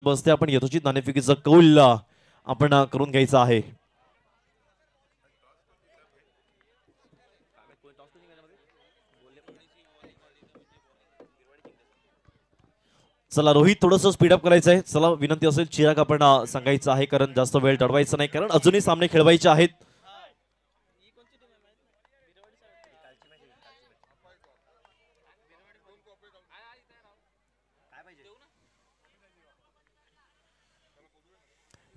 बसते आपण यथोचित नाणेफेकीचा कौल आपण करून घ्यायचा आहे. चला रोहित थोडस स्पीडअप करायचं आहे. चला विनंती असेल चिराग आपण सांगायचं आहे कारण जास्त वेळ दडवायचा नाही कारण अजूनही सामने खेळवायचे आहेत.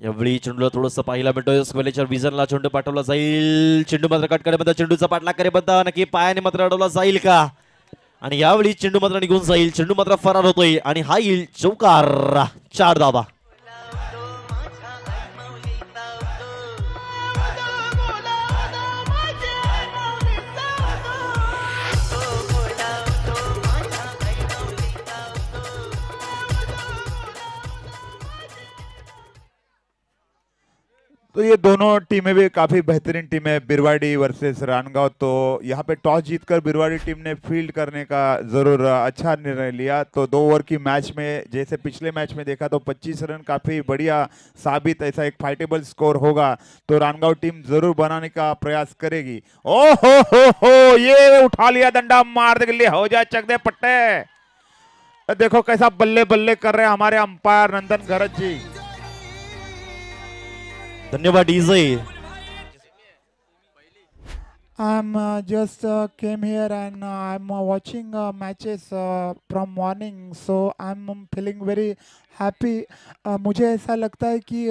यावेळी चेंडूला थोडस पाहायला मिळतोय. स्क्वेलेच्या विजनला चेंडू पाठवला जाईल. चेंडू मात्र कटकडेमध्ये चेंडूचा पाठलाग करेपर्यंत नक्की पायाने मात्र अडवला जाईल का आणि यावेळी चेंडू मात्र निघून जाईल. चेंडू मात्र फरार होतोय आणि हा येईल चौकार. 4 धावा. तो ये दोनों टीमें भी काफी बेहतरीन टीम है, बिरवाड़ी वर्सेस रानगांव। तो यहाँ पे टॉस जीतकर बिरवाड़ी टीम ने फील्ड करने का जरूर अच्छा निर्णय लिया। तो 2 ओवर की मैच में जैसे पिछले मैच में देखा तो 25 रन काफी बढ़िया साबित, ऐसा एक फाइटेबल स्कोर होगा तो रानगांव टीम जरूर बनाने का प्रयास करेगी। ओ हो, ये उठा लिया डंडा, मार दे के लिए हो जाए चक दे पट्टे। देखो कैसा बल्ले बल्ले कर रहे हैं हमारे अंपायर नंदन गरज जी। धन्यवाद DJ. I'm just came here and I'm watching matches from morning, so I'm feeling very happy. मुझे ऐसा लगता है कि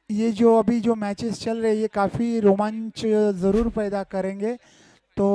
ये जो अभी जो मैचेस चल रहे हैं ये काफ़ी रोमांच ज़रूर पैदा करेंगे। तो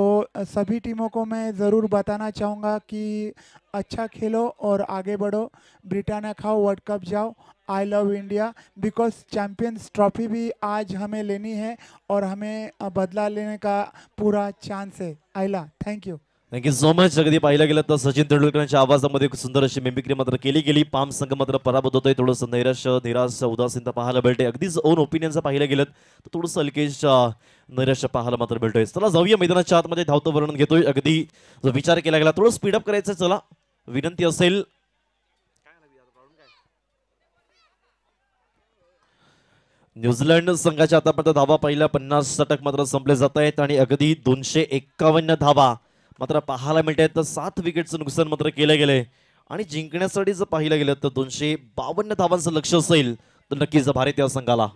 सभी टीमों को मैं ज़रूर बताना चाहूँगा कि अच्छा खेलो और आगे बढ़ो, ब्रिटानिया खाओ, वर्ल्ड कप जाओ। I love India because champions trophy भी आज हमें लेनी है और हमें बदला लेने का पूरा चांस है। आयला, thank you. Thank you so much. अगदी पाहिलं गेलं तर सचिन तेंडुलकरांच्या आवाजामध्ये एक सुंदर अशी मिमिक्री मात्र केली गेली. पाम संघ मात्र पराभूत होतोय. थोडंसं नैराश्य निराश उदासीनता पाहायला मिळते. अगदीच ओन ओपिनियनचं पाहिलं गेलं तर थोडंसं हलकेश नैराश्य पाहायला मात्र मिळतोय. चला जाऊया मैदानाच्या आतमध्ये. धावतं वर्णन घेतोय. अगदी जो विचार केला गेला थोडं स्पीडअप करायचं. चला विनंती असेल न्यूझीलंड संघाच्या आतापर्यंत धावा पहिल्या 50 षटक मात्र संपले जात आहेत आणि अगदी 251 धावा मात्र पाहायला मिळत आहेत. तर 7 विकेटचं नुकसान मात्र केलं गेलंय आणि जिंकण्यासाठी जर पाहिलं गेलं तर 252 धावांचं लक्ष असेल तर नक्कीच भारतीय संघाला.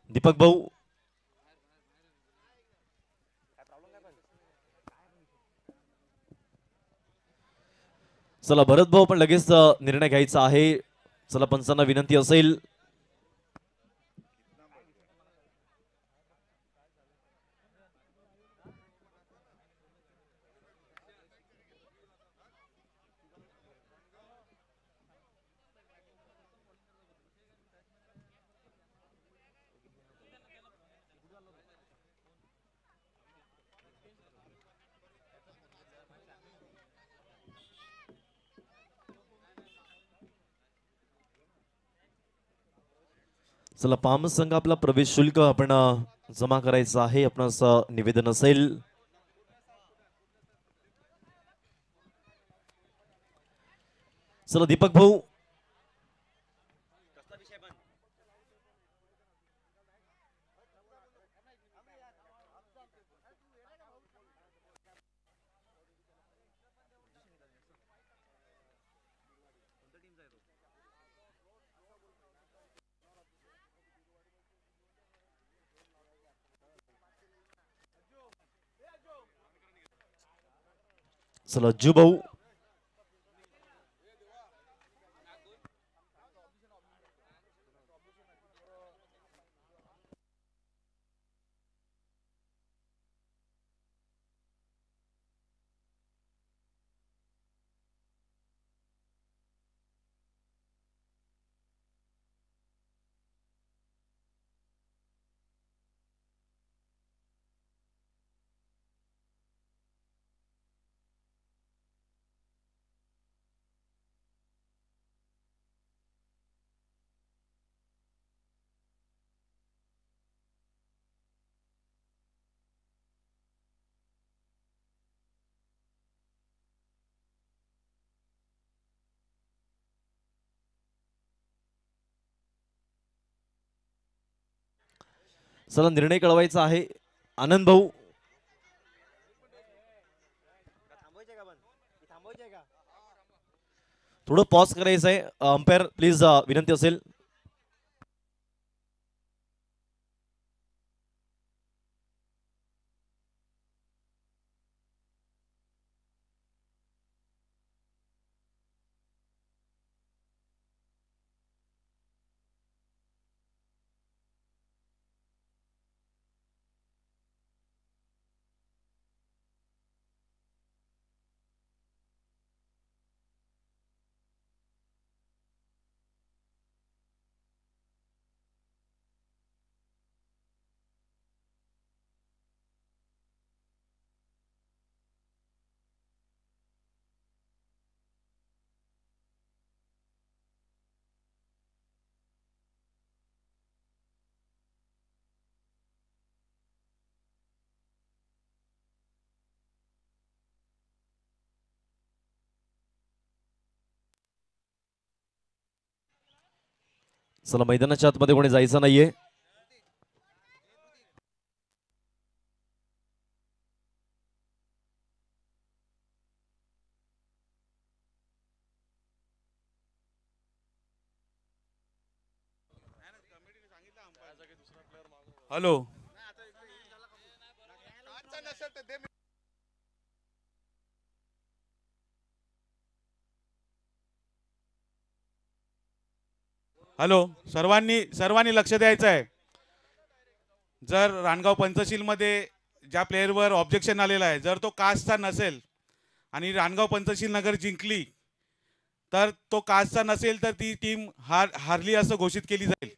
दीपक भाऊ चला भरत भाऊ पण लगेच निर्णय घ्यायचा आहे. चला पंचांना विनंती असेल चला पाम संघ आपला प्रवेश शुल्क आपण जमा करायचं आहे. आपणास निवेदन असेल चला दीपक भाऊ चला अज्जू भाऊ चला निर्णय कळवायचा आहे. आनंद भाऊ थोडं पॉज करायचं आहे. अंपायर प्लीज विनंती असेल. चला मैदानाच्या आतमध्ये कोणी जायचं नाहीये. हॅलो हॅलो सर्वांनी लक्ष द्यायचं आहे. जर रानगाव पंचशीलमध्ये ज्या प्लेअरवर ऑब्जेक्शन आलेलं आहे, जर तो कास्टचा नसेल आणि रानगाव पंचशील नगर जिंकली तर तो कास्टचा नसेल तर ती टीम हारली असं घोषित केली जाईल.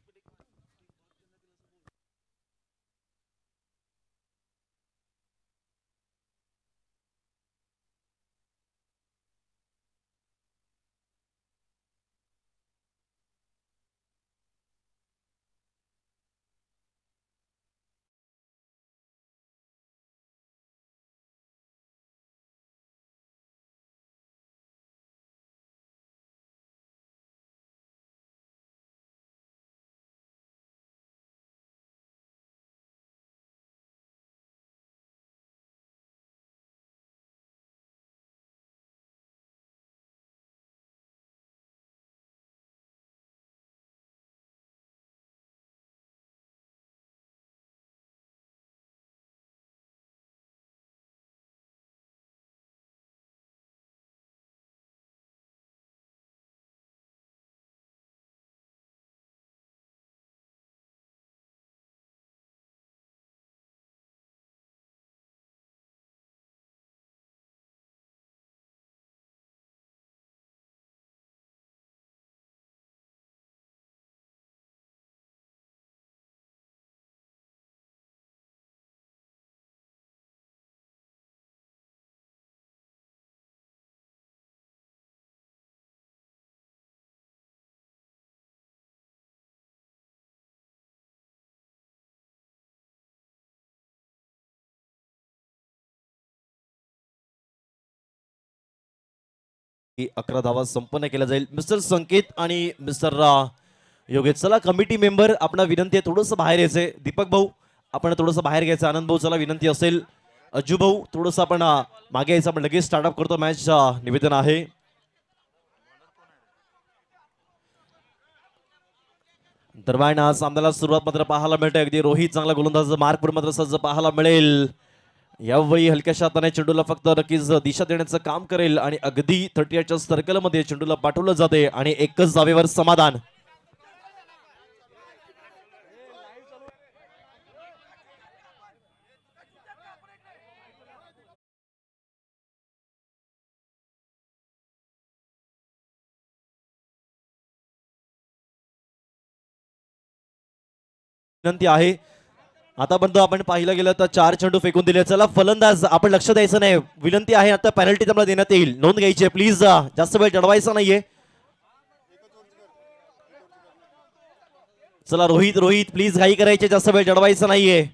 की 11 धावा संपन्न केल्या जाईल. मिस्टर संकेत आणि मिस्टर योगेश चला कमिटी मेंबर आपण विनंती आहे थोडंसं बाहेर यायचंय. दीपक भाऊ आपण थोडंसं बाहेर घ्यायचं. आनंद भाऊ चला विनंती असेल. अज्जू भाऊ थोडंसं आपण मागे यायचं. आपण लगेच स्टार्टअप करतो मॅच. निवेदन आहे दरम्यान सामन्याला सुरुवात मात्र पाहायला मिळते. अगदी रोहित चांगला गोलंदाज मार्कवर मात्र सज्ज पाहायला मिळेल. यावेळी हलक्याशा हाताने चेंडूला फक्त नक्कीच दिशा देण्याचं काम करेल आणि अगदी 38च्या सर्कलमध्ये चेंडूला पाठवलं जाते आणि एकच धावेवर समाधान. विनंती आहे आतापर्यंत आपण पाहिलं गेलं तर 4 चेंडू फेकून दिले. चला फलंदाज आपण लक्ष द्यायचं नाही. विनंती आहे आता पेनल्टी तुम्हाला देण्यात येईल. नोंद घ्यायची प्लीज. जास्त वेळ दडवायचा नाहीये. चला रोहित प्लीज घाई करायचे. जास्त वेळ दडवायचा नाहीये.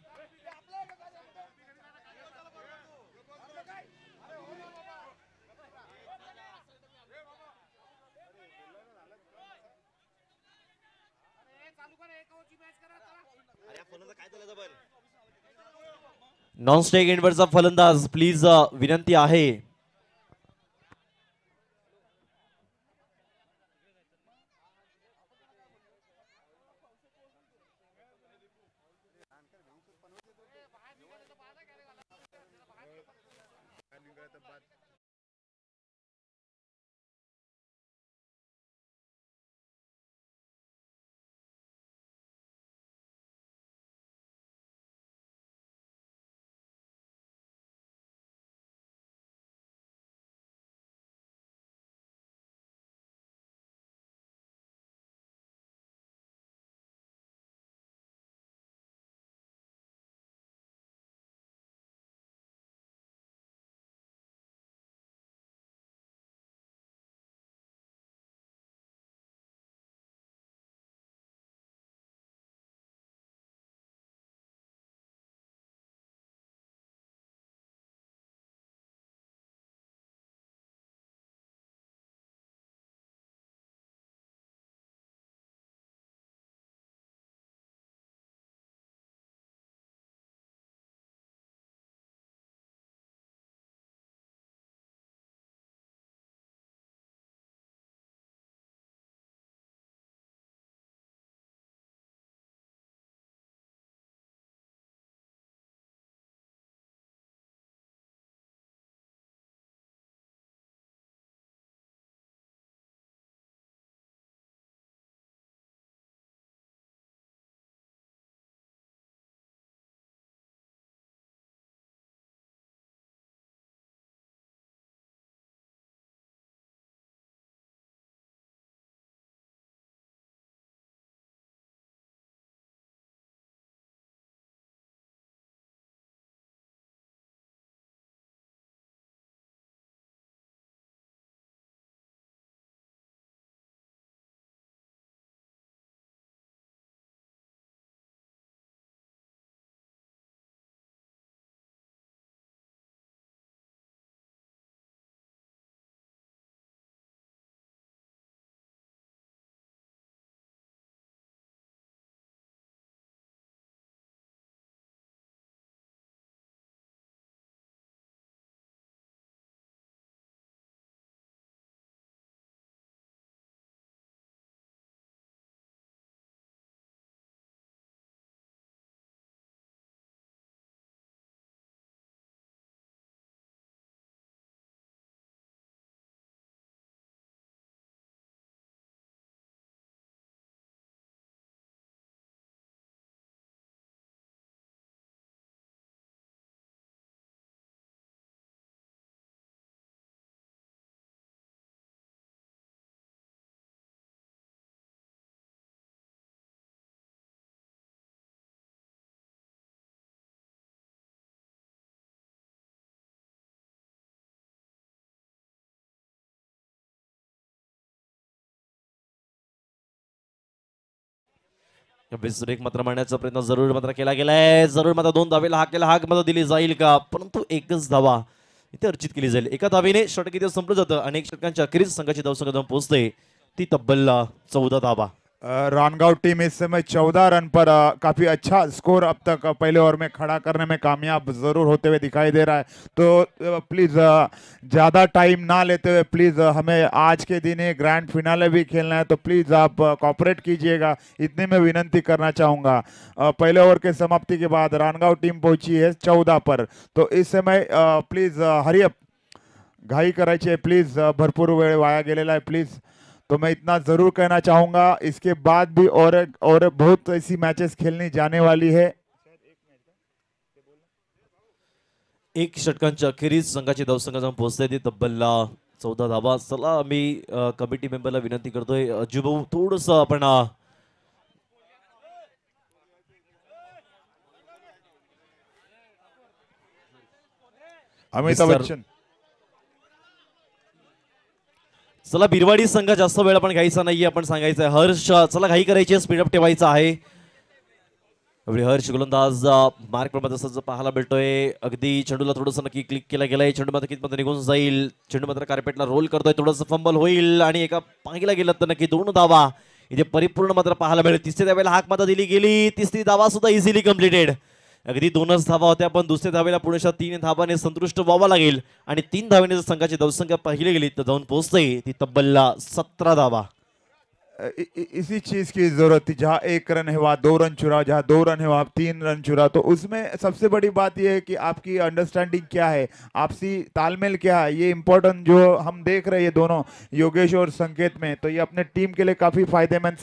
नॉन स्ट्राईक एंडवरचा फलंदाज प्लीज विनंती आहे. ब्रेक मात्र मारण्याचा प्रयत्न जरूर मात्र केला गेलाय. जरूर मात्र 2 धावेला हाक मात्र दिली जाईल का, परंतु एकच धावा इथे अर्जित केली जाईल. एका धावेने षटक इथे संपलं जातं. अनेक षटकांच्या अखेरीस संघाची धावसंख्या जाऊन पोहोचते ती तब्बल 14 धावा. रानगांव टीम इस समय 14 रन पर काफी अच्छा स्कोर अब तक पहले ओवर में खड़ा करने में कामयाब जरूर होते हुए दिखाई दे रहा है. तो प्लीज ज्यादा टाइम ना लेते हुए प्लीज हमें आज के दिन ये ग्रैंड फिनाले भी खेलना है, तो प्लीज आप कॉपरेट कीजिएगा, इतनी मैं विनंती करना चाहूंगा. पहले ओवर के समाप्ति के बाद रानगांव टीम पहुंची है 14 पर. तो इस समय प्लीज हरी अप, घाई करायची आहे प्लीज, भरपूर वेळ वाया गेलेला आहे प्लीज. तो मैं इतना जरूर कहना चाहूंगा, इसके बाद भी और बहुत ऐसी मैचेस खेलनी जाने वाली है. एक षटकांच्या अखेरीस संघाची धावसंख्या जाऊन पोहोचते ती तब्बल 14 धावा. चला मी कमिटी मेंबरला विनंती करतोय, अजूभाऊ थोडस आपण अमिताभ मिस्टर- बच्चन. चला बिरवाडी संघ जास्त वेळ आपण घ्यायचा नाहीये, आपण सांगायचं आहे हर्ष चला घाई करायची, स्पीडअप ठेवायचा आहे. एवढी हर्ष गोलंदाज मार्क प्रमाणे असं पाहायला मिळतोय. अगदी चेंडूला थोडस नक्की क्लिक केला गेलाय. चेंडू मात्र कितपर्यंत निघून जाईल. चेंडू मात्र कार्पेटला रोल करतोय, थोडंसं फंबल होईल आणि एका पांगीला गेलं तर नक्की 2 धावा इथे परिपूर्ण मात्र पाहायला मिळेल. तिसऱ्या धावेला हाक मात्र दिली गेली. तिसरी धावा सुद्धा इझिली कम्प्लिटेड. अगदी 2च धावा होत्या पण दुसऱ्या धावेला पुढच्या 3 धावाने संतुष्ट व्हावं लागेल आणि 3 धावेने जर संघाची धावसंख्या पाहिली गेली तर जाऊन पोहोचते ती तब्बल 17 धावा. इसी चीज की जरूरत थी. जहाँ 1 रन है वहाँ 2 रन चुरा, जहाँ 2 रन है वहाँ 3 रन चुरा. तो उसमें सबसे बड़ी बात यह है कि आपकी अंडरस्टैंडिंग क्या है, आपसी तालमेल क्या है, ये इम्पोर्टेंट जो हम देख रहे हैं ये दोनों योगेश और संकेत में, तो ये अपने टीम के लिए काफी फायदेमंद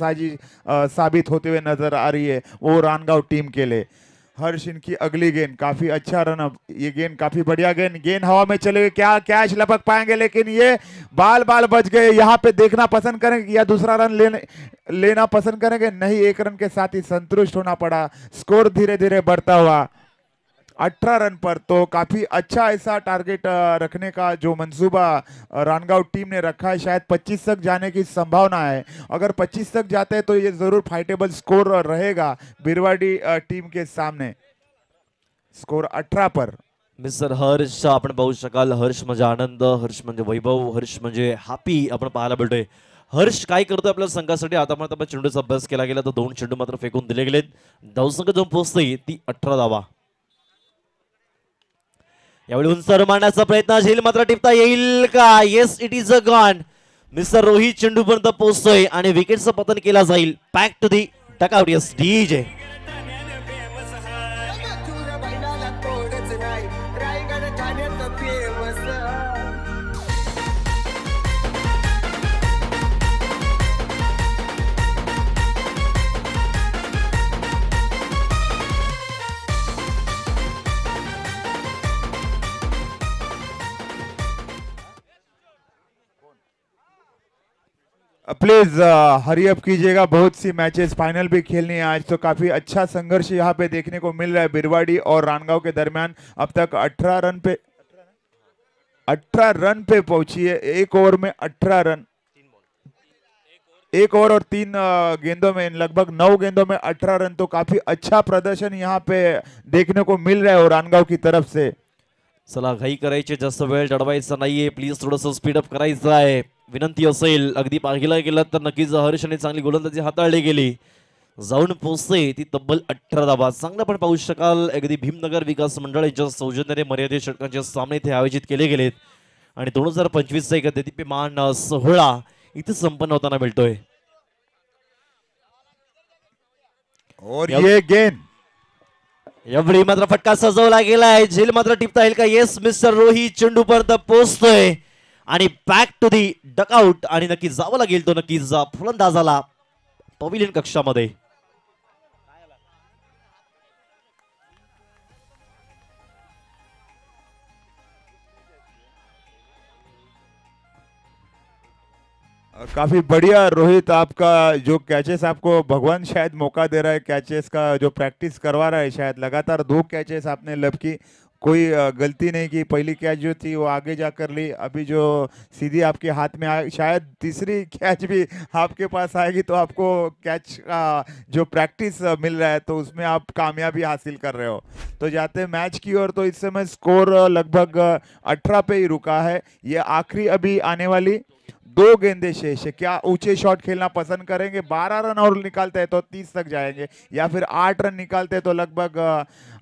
साबित होते हुए नजर आ रही है वो रानगांव टीम के लिए. हर्ष इनकी अगली गेंद काफी अच्छा रन. अब ये गेंद काफी बढ़िया गेंद हवा में चले गए. क्या कैच लपक पाएंगे, लेकिन ये बाल बच गए. यहाँ पे देखना पसंद करेंगे या दूसरा रन लेना पसंद करेंगे? नहीं, 1 रन के साथ ही संतुष्ट होना पड़ा. स्कोर धीरे धीरे बढ़ता हुआ 18 रन पर. तो काफी अच्छा ऐसा टारगेट रखने का जो मंसूबा रानगांव टीम ने रखा है. शायद 25 तक जाने की संभावना है. अगर 25 तक जाते हैं तो ये जरूर फाइटेबल स्कोर रहेगा बिरवाडी टीम के सामने. स्कोर 18 पर. मिस्टर हर्ष आपण पाहू शकाल. हर्ष म्हणजे आनंद, हर्ष म्हणजे वैभव, हर्ष म्हणजे हॅपी आपण पाहायला भेटतोय. हर्ष काय करतोय आपल्या संघासाठी? आतापर्यंत आपण चेंडूचा अभ्यास केला गेला तर 2 चेंडू मात्र फेकून दिले गेलेत. धावसंख्या जाऊन पोहोचते ती 18 धावा. यावेळी उंचर मारण्याचा प्रयत्न झेल मात्र टिपता येईल का? Yes, it is a gone. Mister Rohit चेंडूपर्यंत पोहोचतोय आणि विकेटचं पतन केला जाईल. Back to the dugout. Yes DJ. Please hurry up कीजिएगा. बहुत सी मैचेस फाइनल भी खेलनी है आज, तो काफी अच्छा संघर्ष यहाँ पे देखने को मिल रहा है बिरवाड़ी और रानगांव के दरमियान. अब तक 18 रन पे पहुंची है. 1 ओवर में 18 रन. 1 ओवर और 3 गेंदों में लगभग 9 गेंदों में 18 रन. तो काफी अच्छा प्रदर्शन यहाँ पे देखने को मिल रहा है और रानगांव की तरफ से. चला, घाई करायची, जास्त वेळ दडवायचा नाहीये. प्लीज थोडंसं स्पीड अप करायचं आहे, विनंती असेल. अगदी पाहिलं गेलं तर नक्कीच हर्षने चांगली गोलंदाजी हाताळली गेली. जाऊन पोहोचते ती तब्बल 18 धावा. चांगलं पण पाहू शकाल. अगदी भीमनगर विकास मंडळ यांच्या सौजन्याने मर्यादित षटकांचे सामने इथे आयोजित केले गेलेत आणि 2025 चा एक देदीप्यमान सोहळा इथे संपन्न होताना मिळतोय. और ये गेंद एवढी मात्र फटका सजवला गेलाय. झेल मात्र टिपता येईल का? येस, मिस्टर रोहित चेंडूपर्यंत पोहोचतोय आणि बॅक टू दी डकआउट. आणि नक्की जावं लागेल तो नक्कीच फलंदाजाला पविलियन कक्षामध्ये. काफी बढ़िया रोहित. आपका जो कैचेस आपको भगवान शायद मौका दे रहा है, कैचेस का जो प्रैक्टिस करवा रहा है. शायद लगातार 2 कैचेस आपने लब की, कोई गलती नहीं की. पहली कैच जो थी वो आगे जाकर ली, अभी जो सीधी आपके हाथ में आई. शायद तीसरी कैच भी आपके पास आएगी तो आपको कैच का जो प्रैक्टिस मिल रहा है तो उसमें आप कामयाबी हासिल कर रहे हो. तो जाते मैच की ओर, तो इस समय स्कोर लगभग 18 पे ही रुका है. ये आखिरी अभी आने वाली 2 गेंदे शेष है. क्या ऊंचे शॉट खेलना पसंद करेंगे? 12 रन और निकालते हैं तो 30 तक जाएंगे, या फिर 8 रन निकालते हैं तो लगभग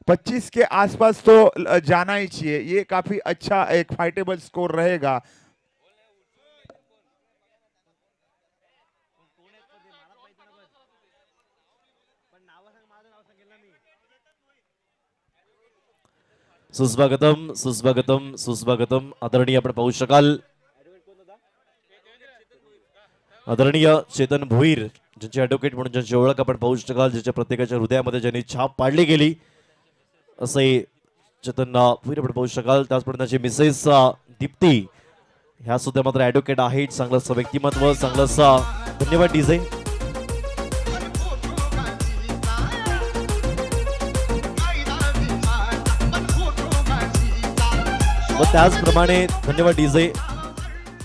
25 के आसपास तो जाना ही चाहिए. ये काफी अच्छा एक फाइटेबल स्कोर रहेगा. सुस्वागतम, सुस्वागतम, सुस्वागतम. आदरणीय आपण पाहू शकाल आदरणीय चेतन भोईर, ज्यांचे ॲडव्होकेट म्हणून ज्यांची ओळख आपण पाहू शकाल, ज्याच्या प्रत्येकाच्या हृदयामध्ये ज्यांनी छाप पाडली गेली असे चेतन भोईर आपण पाहू शकाल. त्याचप्रमाणे त्यांची मिसेस दीप्ती ह्या सुद्धा मात्र ॲडव्होकेट आहेत. चांगलंसं व्यक्तिमत्व, चांगलंसं. धन्यवाद डिझाईन. व त्याचप्रमाणे धन्यवाद डीजे.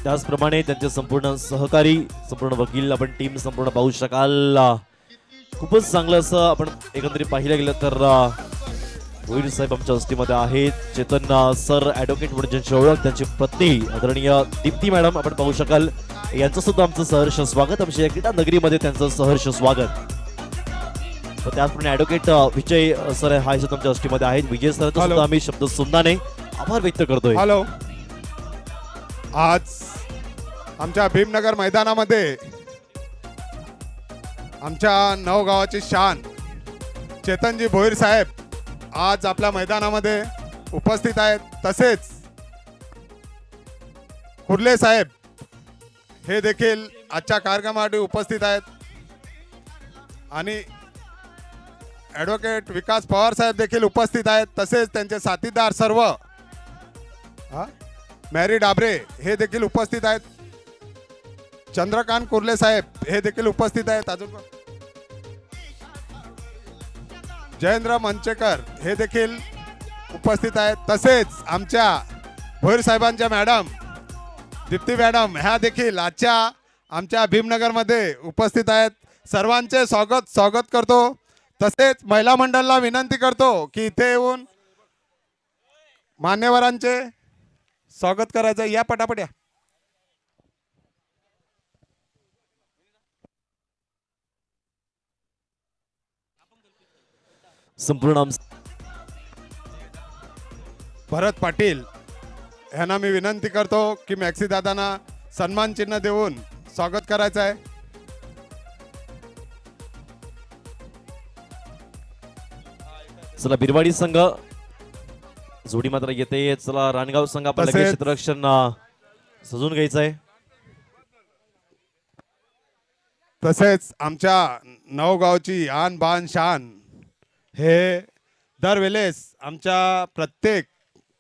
त्याचप्रमाणे त्यांचे संपूर्ण सहकारी, संपूर्ण वकील, आपण टीम संपूर्ण पाहू शकाल. खूपच चांगलं असं आपण एकंदरीत पाहिलं गेलं तर भोईर साहेब आमच्या वस्तीमध्ये आहेत. चेतन सर ॲडव्होकेट म्हणून ज्यांची ओळख, त्यांची पत्नी आदरणीय दीप्ती मॅडम आपण पाहू शकाल. यांचं सुद्धा आमचं सहर्ष स्वागत. आमच्या या क्रीडा नगरीमध्ये त्यांचं सहर्ष स्वागत. त्याचप्रमाणे ॲडव्होकेट विजय सर हा सुद्धा आमच्या गोष्टीमध्ये आहेत. विजय सर सुद्धा आम्ही शब्द सुंदाने आभार व्यक्त करतोय. हॅलो, आज आमच्या भीमनगर मैदानामध्ये आमच्या नवगावाची शान चेतनजी भोईर साहेब आज आपल्या मैदानामध्ये उपस्थित आहेत. तसेच कुर्ले साहेब हे देखील आजच्या कार्यक्रमासाठी उपस्थित आहेत आणि ॲडव्होकेट विकास पवार साहेब देखील उपस्थित आहेत. तसेच त्यांचे साथीदार सर्व मॅरी डाबरे हे देखील उपस्थित आहेत. चंद्रकांत कुर्ले साहेब हे देखील उपस्थित आहेत. अजून जयेंद्र मंचेकर हे देखील उपस्थित आहेत. तसेच आमच्या भोईर साहेबांच्या मॅडम दीप्ती मॅडम ह्या देखील आजच्या आमच्या भीमनगरमध्ये उपस्थित आहेत. सर्वांचे स्वागत करतो. तसेच महिला मंडळाला विनंती करतो की इथे येऊन मान्यवरांचे स्वागत करायचं. या पटापट या. संपूर्ण भरत पाटील यांना मी विनंती करतो की मॅक्सी दादांना सन्मान चिन्ह देऊन स्वागत करायचं आहे. चला बिरवाडी संघ जोडी मात्र येते. चला रानगाव संघ आपल्याला तसेच क्षेत्ररक्षण सजून घ्यायचं आहे. तसेच आमच्या नवगावची आन बान शान हे दरवेळेस आमच्या प्रत्येक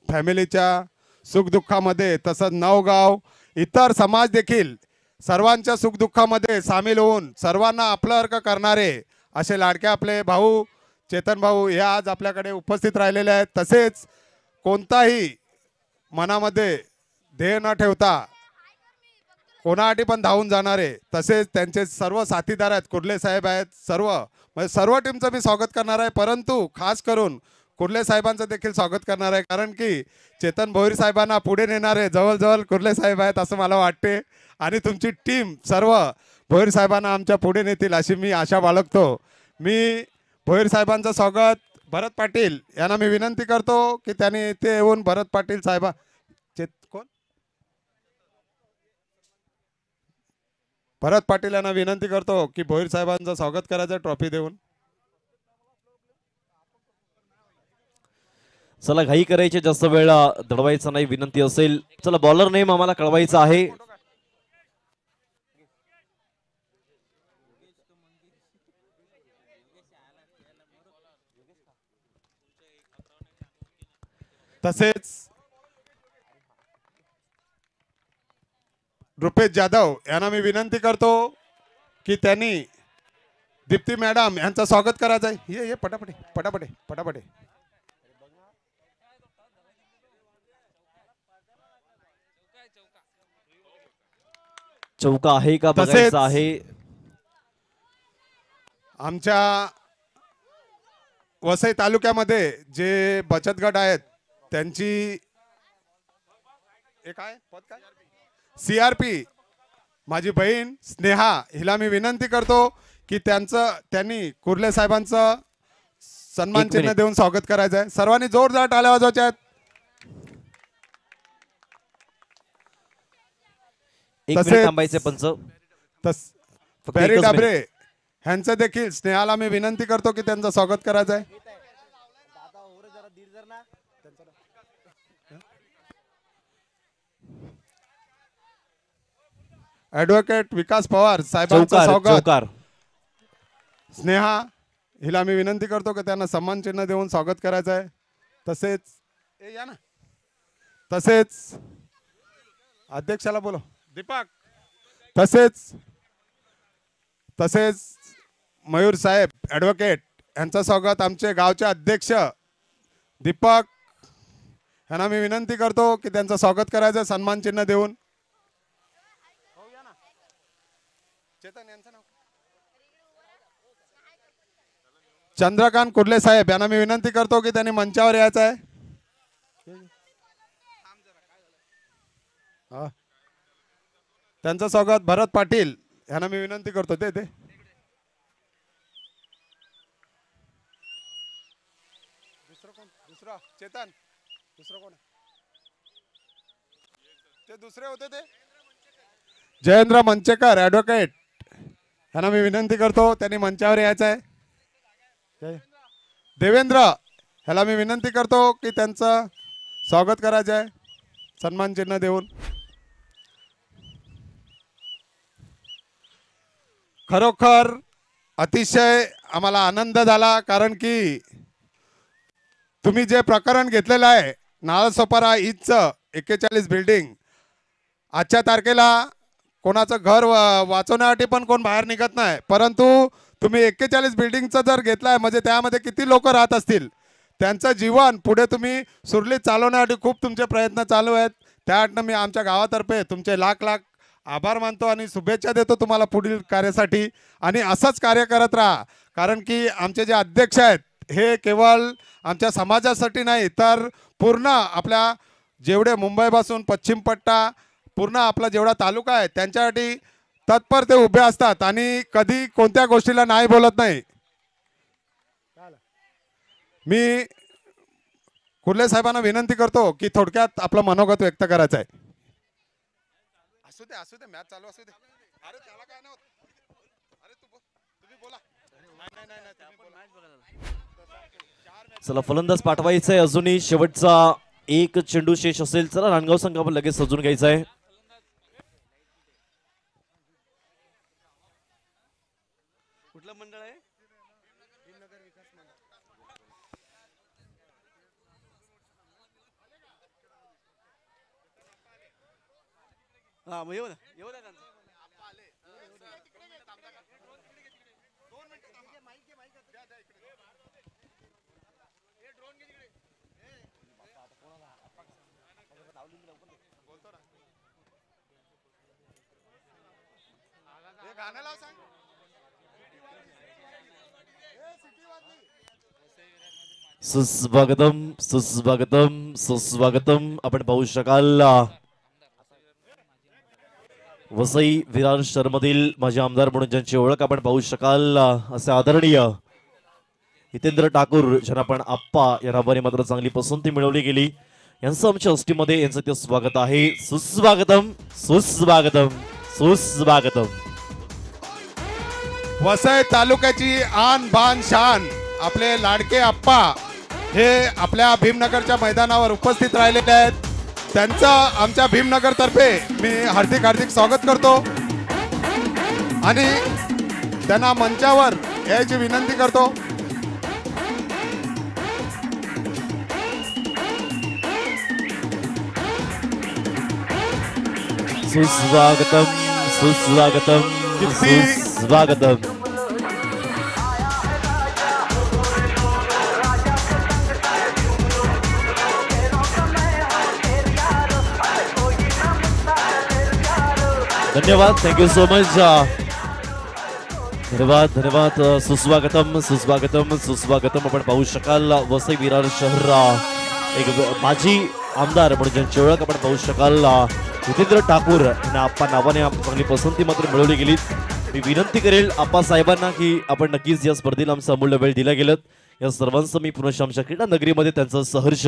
फॅमिलीच्या सुखदुःखामध्ये तसंच नवगाव इतर समाज देखील सर्वांच्या सुखदुःखामध्ये सामील होऊन सर्वांना आपल्यासारखं करणारे असे लाडके आपले भाऊ चेतन भाऊ हे आज आपल्याकडे उपस्थित राहिलेले आहेत. तसेच कोणताही मनामध्ये ध्येय न ठेवता कोणासाठी पण धावून जाणारे तसेच त्यांचे सर्व साथीदार आहेत. कुर्ले साहेब आहेत. म्हणजे सर्व टीमचं मी स्वागत करणार आहे. परंतु खास करून कुर्ले साहेबांचं देखील स्वागत करणार आहे. कारण की चेतन भोईर साहेबांना पुढे नेणारे जवळजवळ कुर्ले साहेब आहेत असं मला वाटते. आणि तुमची टीम सर्व भोईर साहेबांना आमच्या पुढे नेतील अशी मी आशा बाळगतो. मी भोईर साहेबांचं स्वागत भरत पाटील यांना मी विनंती करतो की त्यांनी इथे येऊन भरत पाटील साहेबा कोण भरत पाटील यांना विनंती करतो की भोईर साहेबांचं स्वागत करायचं ट्रॉफी देऊन. चला घाई करायची, जास्त वेळ दडवायचा नाही विनंती असेल. चला बॉलर नेम आम्हाला कळवायचा आहे. तसेच रुपेश जाधव यांना मी विनंती करतो की त्यांनी दीप्ती मॅडम यांचं स्वागत करायचं आहे. ये पटापटे पटापटे पटापटे. चौका आहे का बघायचं आहे. आमच्या वसई तालुक्यामध्ये जे बचत गट आहेत त्यांची एक आहे पद काय CRP माझी बहीण स्नेहा हिला मी विनंती करतो की त्यांनी कुर्ले साहेबांचं सन्मान चिन्ह देऊन स्वागत करायचं आहे. सर्वांनी जोरदार टाळ्या वाजवायच्या आहेत. थांबायचे पंच. मॅरी डाबरे ह्यांचं देखील स्नेहाला मी विनंती करतो की त्यांचं स्वागत करायचं आहे. ॲडव्होकेट विकास पवार साहेबांचं स्वागत. स्नेहा हिला मी विनंती करतो की त्यांना सन्मान चिन्ह देऊन स्वागत करायचं आहे. तसेच या ना. तसेच अध्यक्षाला बोलो दीपक. तसेच मयूर साहेब ॲडव्होकेट यांचं स्वागत. आमचे गावचे अध्यक्ष दीपक यांना मी विनंती करतो की त्यांचं स्वागत करायचं सन्मान चिन्ह देऊन. चंद्रकांत कुर्ले साहेब यांना मी विनंती करतो की त्यांनी मंचावर यायचं आहे. त्यांचं स्वागत भरत पाटील यांना मी विनंती करतो. ते दुसरा चेतन, दुसरं कोण ते दुसरे होते ते जयेंद्र मंचेकर ॲडव्होकेट यांना मी विनंती करतो, त्यांनी मंचावर यायचं आहे. देवेंद्र ह्याला मी विनंती करतो की त्यांचं स्वागत करायचं आहे सन्मान चिन्ह देऊन. खरोखर अतिशय आम्हाला आनंद झाला, कारण की तुम्ही जे प्रकरण घेतलेलं आहे नालासोपारा ईदचं 41 बिल्डिंग, आजच्या तारखेला कोणाचं घर वाचवण्यासाठी पण कोण बाहेर निघत नाही, परंतु तुम्ही 41 बिल्डिंगचं जर घेतलं आहे म्हणजे त्यामध्ये किती लोक राहत असतील, त्यांचं जीवन पुढे तुम्ही सुरळीत चालवण्यासाठी खूप तुमचे प्रयत्न चालू आहेत. त्यासाठी मी आमच्या गावातर्फे तुमचे लाख लाख आभार मानतो आणि शुभेच्छा देतो तुम्हाला पुढील कार्यासाठी. आणि असंच कार्य करत राहा, कारण की आमचे जे अध्यक्ष आहेत हे केवळ आमच्या समाजासाठी नाही तर पूर्ण आपल्या जेवढे मुंबईपासून पश्चिम पट्टा पूर्ण आपला जेवढा तालुका आहे त्यांच्यासाठी तत्पर ते उभे असतात आणि कधी कोणत्या गोष्टीला नाही बोलत नाही. मी कुर्ले साहेबांना विनंती करतो की थोडक्यात आपलं मनोगत व्यक्त करायचं आहे. असू दे मॅच चालू असू दे. अरे त्याला काय नाही होत. अरे तुम्ही बोला. चला फलंदाज पाठवायचा आहे, अजूनही शेवटचा एक चेंडू शेष असेल. चला नांदगाव संघ आपण लगेच सजून घ्यायचा आहे. कुठलं मंडळ आहे? हा मग येऊ ना त्यांचं. गाणं लाव सांग. सुस्वागतम सुस्वागतम सुस्वागतम. आपण पाहू शकाल वसई विरार शहरमधील माझे आमदार म्हणून ज्यांची ओळख आपण पाहू शकाल असे आदरणीय हितेंद्र ठाकूर ज्यांना आपण आप्पा या नावाने मात्र चांगली पसंती मिळवली गेली, यांचं आमच्या हस्तीमध्ये यांचं ते स्वागत आहे. सुस्वागतम सुस्वागतम सुस्वागतम. वसई तालुक्याची आन बान शान आपले लाडके आप्पा हे आपल्या भीमनगरच्या मैदानावर उपस्थित राहिलेले आहेत. त्यांचं आमच्या भीमनगर तर्फे मी हार्दिक हार्दिक स्वागत करतो आणि त्यांना मंचावर यायची विनंती करतो. सुस्वागतम सुस्वागतम सुस्वागतम. धन्यवाद, थँक्यू सो मच. धन्यवाद धन्यवाद. सुस्वागतम सुस्वागतम सुस्वागतम. आपण पाहू शकाल वसई विरार शहर एक माजी आमदार म्हणून ज्यांची ओळख आपण पाहू शकाल हितेंद्र ठाकूर यांना आप्पा नावाने चांगली पसंती मात्र मिळवली गेली. मी विनंती करेल आप्पा साहेबांना की आपण नक्कीच या स्पर्धेला आमचा अमूल्य वेळ दिला गेलं. या सर्वांचं मी पुनश्च आमच्या क्रीडा नगरीमध्ये त्यांचं सहर्ष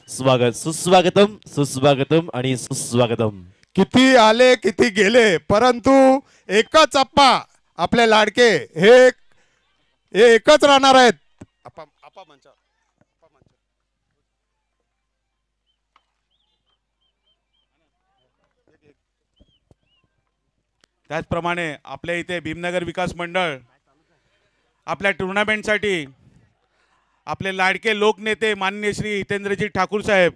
स्वागत. सुस्वागतम सुस्वागतम आणि सुस्वागतम. किती आले किती गेले परंतु एकच आप्पा आपले लाडके हे एकच राहणार आहेत. आप्पा मंचा. त्याचप्रमाणे आपल्या इथे भीमनगर विकास मंडळ आपल्या टुर्नामेंटसाठी आपले लाडके लोकनेते माननीय श्री हितेंद्रजी ठाकूर साहेब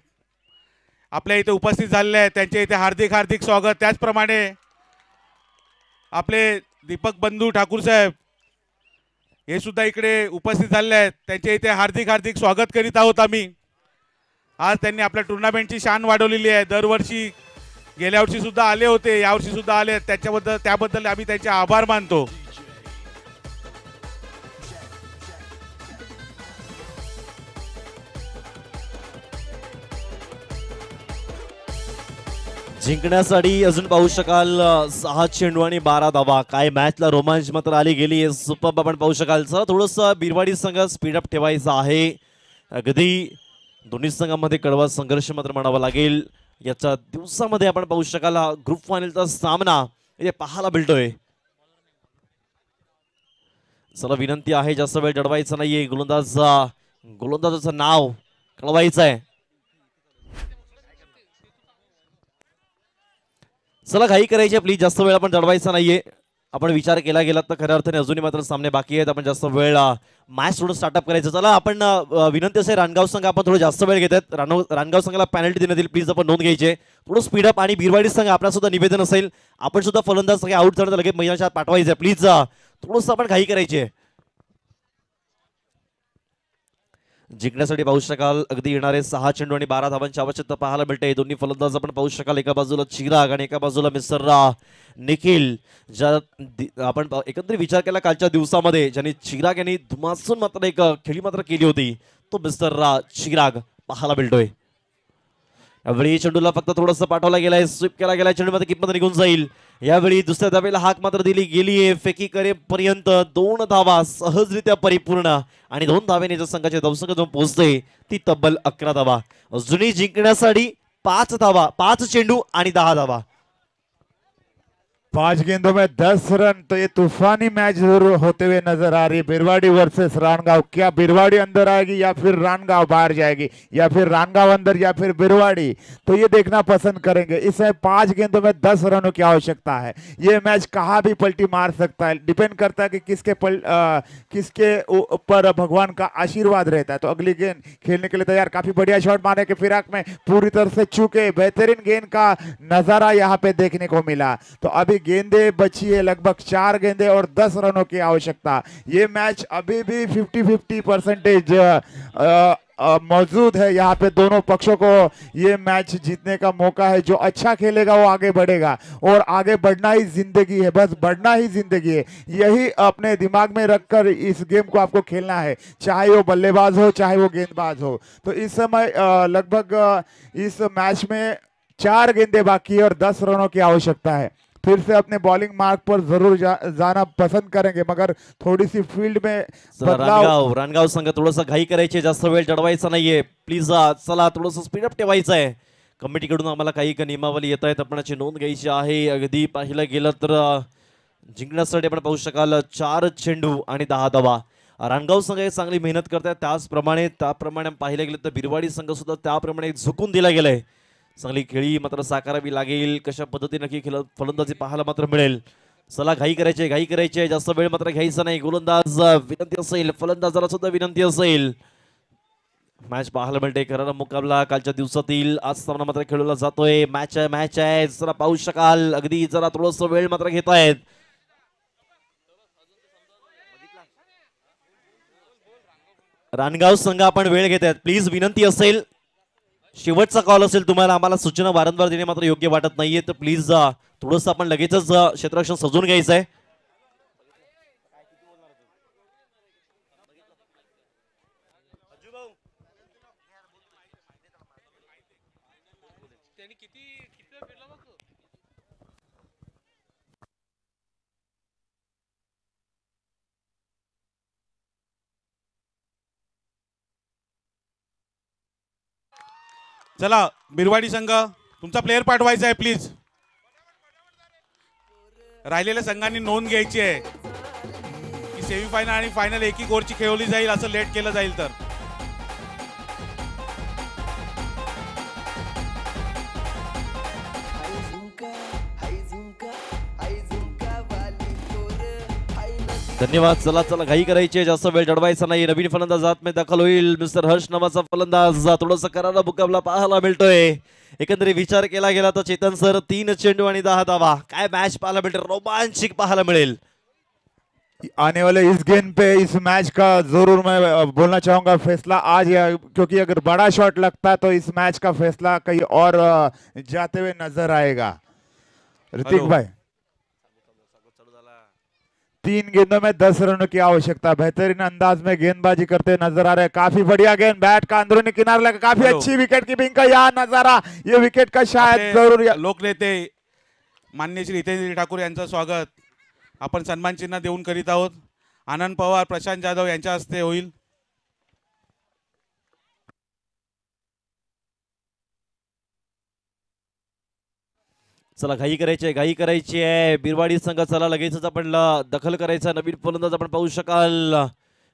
आपल्या इथे उपस्थित झालेले आहेत. त्यांच्या इथे हार्दिक हार्दिक स्वागत. त्याचप्रमाणे आपले दीपक बंधू ठाकूर साहेब हे सुद्धा इकडे उपस्थित झालेले आहेत. त्यांच्या इथे हार्दिक हार्दिक स्वागत करीत आहोत आम्ही. आज त्यांनी आपल्या टुर्नामेंटची शान वाढवलेली आहे. दरवर्षी गेल्या वर्षी सुद्धा आले होते, यावर्षी सुद्धा आले. त्याबद्दल आम्ही त्यांचे आभार मानतो. जिंकण्यासाठी अजून पाहू शकाल 6 चेंडू आणि 12 धावा. काय मॅचला रोमांच मात्र आली गेली आहे. सुपर आपण पाहू शकाल. चला थोडंसं बिरवाडी संघ स्पीडअप ठेवायचा आहे. अगदी दोन्ही संघामध्ये कडवा संघर्ष मात्र म्हणावा लागेल. याच्या दिवसामध्ये आपण पाहू शकाल ग्रुप फायनलचा सामना इथे पाहायला मिळतोय. चला विनंती आहे जास्त वेळ दडवायचा नाहीये. गोलंदाजाचं नाव कळवायचं आहे. चला घाई करायची प्लीज. जास्त वेळ आपण दडवायचा नाहीये. आपण विचार केला गेला तर खऱ्या अर्थाने अजूनही मात्र सामने बाकी आहेत. आपण जास्त वेळ मॅच थोडं स्टार्टअप करायचं. चला आपण विनंती असेल रानगाव संघ आपण थोडं जास्त वेळ घेत आहेत. रानगाव संघाला पॅनल्टी देण्यात येईल. प्लीज आपण नोंद घ्यायचे. थोडं स्पीडअप. आणि बिरवाडी संघ आपला सुद्धा निवेदन असेल आपण सुद्धा फलंदाज सगळे आउट झालं तर लगेच मैदानाच्या आत पाठवायचं. प्लीज थोडंसं आपण घाई करायची. जिंकण्यासाठी पाहू शकाल अगदी येणारे 6 चेंडू आणि 12 धावांची आवश्यकता पाहायला मिळते. दोन्ही फलंदाज आपण पाहू शकाल. एका बाजूला चिराग आणि एका बाजूला मिस्टर निखिल. ज्या आपण एकत्रित विचार केला कालच्या दिवसामध्ये ज्यांनी चिराग यांनी धुमासून मात्र एक खेळी मात्र केली होती तो मिस्टर चिराग पाहायला मिळतोय. यावेळी चेंडूला फक्त थोडंसं पाठवला गेलाय. स्वीप केला गेलाय. चेंडू मध्ये कितपत निघून जाईल. यावेळी दुसऱ्या धावेला हाक मात्र दिली गेलीये. फेकी करेपर्यंत 2 धावा सहजरित्या परिपूर्ण आणि 2 धावेने ज्या संघाचे धावसंख्या जाऊन पोहोचते ती तब्बल 11 धावा. अजूनही जिंकण्यासाठी 5 धावा, 5 चेंडू आणि 10 धावा. 5 गेंदों में 10 रन. तो ये तूफानी मैच जरूर होते हुए नजर आ रही है. बिरवाड़ी वर्सेस रानगांव. क्या बिरवाड़ी अंदर आएगी या फिर रानगांव बाहर जाएगी या फिर रानगांव अंदर या फिर बिरवाड़ी, तो ये देखना पसंद करेंगे. इसमें 5 गेंदों में 10 रनों की आवश्यकता है. ये मैच कहाँ भी पलटी मार सकता है. डिपेंड करता है कि किसके ऊपर भगवान का आशीर्वाद रहता है. तो अगली गेंद खेलने के लिए तैयार. काफी बढ़िया शॉट मारने के फिराक में पूरी तरह से चूके. बेहतरीन गेंद का नजारा यहाँ पे देखने को मिला. तो अभी गेंदे बची है लगभग 4 गेंदे और 10 रनों की आवश्यकता. ये मैच अभी भी 50-50 परसेंटेज मौजूद है. यहाँ पे दोनों पक्षों को ये मैच जीतने का मौका है. जो अच्छा खेलेगा वो आगे बढ़ेगा और आगे बढ़ना ही जिंदगी है. बस बढ़ना ही जिंदगी है. यही अपने दिमाग में रखकर इस गेम को आपको खेलना है, चाहे वो बल्लेबाज हो चाहे वो गेंदबाज हो. तो इस समय लगभग इस मैच में 4 गेंदे बाकी है और 10 रनों की आवश्यकता है. फिर से अपने बॉलिंग मार्ग पर जरूर जाना पसंद करेंगे मगर थोड़ी सी फील्ड में बदलाव. रानगाव संघ थोडंसं घाई करायची. जास्त वेळ दडवायचा नाहीये प्लीज. चला थोडंसं स्पीडअप ठेवायचं आहे. कमिटीकडून आम्हाला काही नियमावली येत आहेत. आपणाची नोंद घ्यायची आहे. अगदी पाहिलं गेलं तर जिंकण्यासाठी आपण पाहू शकाल 4 चेंडू आणि 10 धावा. रानगाव संघ चांगली मेहनत करतायत. त्याप्रमाणे पाहिलं गेलं तर बिरवाडी संघ सुद्धा त्याप्रमाणे झुकून दिला गेलाय. चांगली खेळी मात्र साकारावी लागेल. कशा पद्धतीने की फलंदाजी पाहायला मात्र मिळेल. चला घाई करायची. जास्त वेळ मात्र घ्यायचा नाही. गोलंदाज विनंती असेल, फलंदाजाला सुद्धा विनंती असेल. मॅच पाहायला मिळते. खरा मुकाबला कालच्या दिवसातील आज सामना मात्र खेळवला जातोय. मॅच आहे. जरा पाहू शकाल अगदी जरा थोडस वेळ मात्र घेत आहेत. रानगाव संघ आपण वेळ घेत आहेत. प्लीज विनंती असेल, शेवटचा कॉल असेल तुम्हाला. आम्हाला सूचना वारंवार देणे मात्र योग्य वाटत नाहीये. तर प्लीज थोडंसं आपण लगेचच क्षेत्ररक्षण सजवून घ्यायचं आहे. चला बिरवाडी संघ तुमचा प्लेअर पाठवायचा आहे प्लीज. राहिलेल्या संघांनी नोंद घ्यायची आहे की सेमीफायनल आणि फायनल एकी ओव्हरची खेळवली जाईल. असं लेट केलं जाईल तर धन्यवाद. चला घाई करायची. जास्त वेळ दडवायचा नाही. नवीन फलंदाज आतमध्ये दाखल होईल. मिस्टर हर्ष नावाचा फलंदाज. थोडासा करारा मुकाबला पाहायला मिळतोय. एकंदरीत विचार केला गेला तर चेतन सर 3 चेंडू आणि 10 धावा. काय मॅच पाहायला मिळते. रोमांचक पाहायला मिळेल. आने वाले इस गेंद पे इस मैच का जरूर मैं बोलना चाहूंगा फैसला आज या, क्योंकि अगर बड़ा शॉट लगता है तो इस मैच का फैसला कहीं और जाते हुए नजर आएगा. ऋतिक भाई 3 गेंदों में 10 रनों की आवश्यकता। बेहतरीन अंदाज में गेंदबाजी करते नजर आ रहे हैं। काफी बढ़िया गेंद, बैट का अंदरूनी किनारा लगा, काफी हेलो। अच्छी विकेट कीपिंग का यहाँ नजारा। ये विकेट का शायद आपले जरूर लोकनेते माननीय श्री हितेंद्र ठाकूर यांचं स्वागत आपण सन्मान चिन्ह देऊन करीत आहोत। आनंद पवार, प्रशांत जाधव यांच्या हस्ते होईल। चला घाई करायची आहे बिरवाडी संघ। चला लगेचच आपण दखल करायचा, नवीन फलंदाज आपण पाहू शकाल।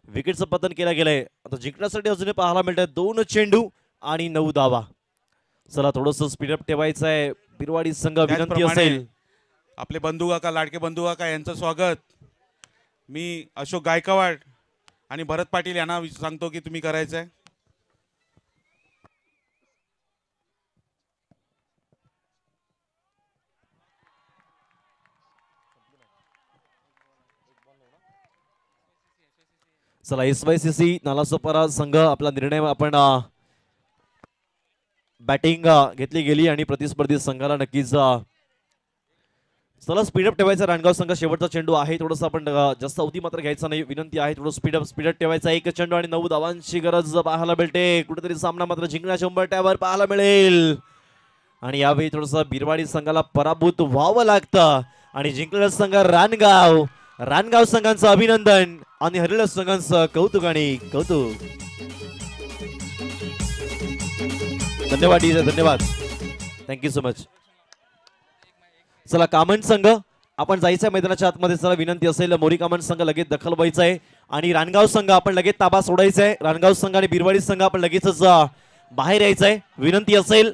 विकेटचं पतन केलं गेलंय, आता जिंकण्यासाठी अजून पाहायला मिळतंय 2 चेंडू आणि 9 धावा। चला थोडंसं स्पीडअप ठेवायचं आहे बिरवाडी संघ, विनंती त्याचप्रमाणे असेल। आपले बंधू काका, लाडके बंधू काका यांचं स्वागत मी अशोक गायकवाड आणि भरत पाटील यांना सांगतो की तुम्ही करायचं आहे। चला SYCC नालासोपारा संघ आपला निर्णय आपण बॅटिंग घेतली गेली आणि प्रतिस्पर्धी संघाला नक्कीच चला स्पीडअप ठेवायचा। राणगाव संघ शेवटचा चेंडू आहे, थोडंसं आपण जास्त अवधी मात्र घ्यायचा नाही, विनंती आहे थोडं स्पीडअप ठेवायचा। 1 चेंडू आणि 9 धावांची गरज पाहायला मिळते। कुठेतरी सामना मात्र जिंकण्याच्या उंबरठ्यावर पाहायला मिळेल आणि यावेळी थोडंसं बिरवाडी संघाला पराभूत व्हावं लागतं आणि जिंकलेला संघ रानगाव संघांचं अभिनंदन आणि हरलेल्या संघांचं कौतुक आणि कौतुक। धन्यवाद, थँक्यू सो मच। चला कामन संघ आपण जायचंय मैदानाच्या आतमध्ये। चला विनंती असेल मोरी कामन संघ लगेच दखल व्हायचं आहे आणि रानगाव संघ आपण लगेच ताबा सोडायचा आहे। रानगाव संघ आणि बिरवाडी संघ आपण लगेचच बाहेर यायचंय, विनंती असेल।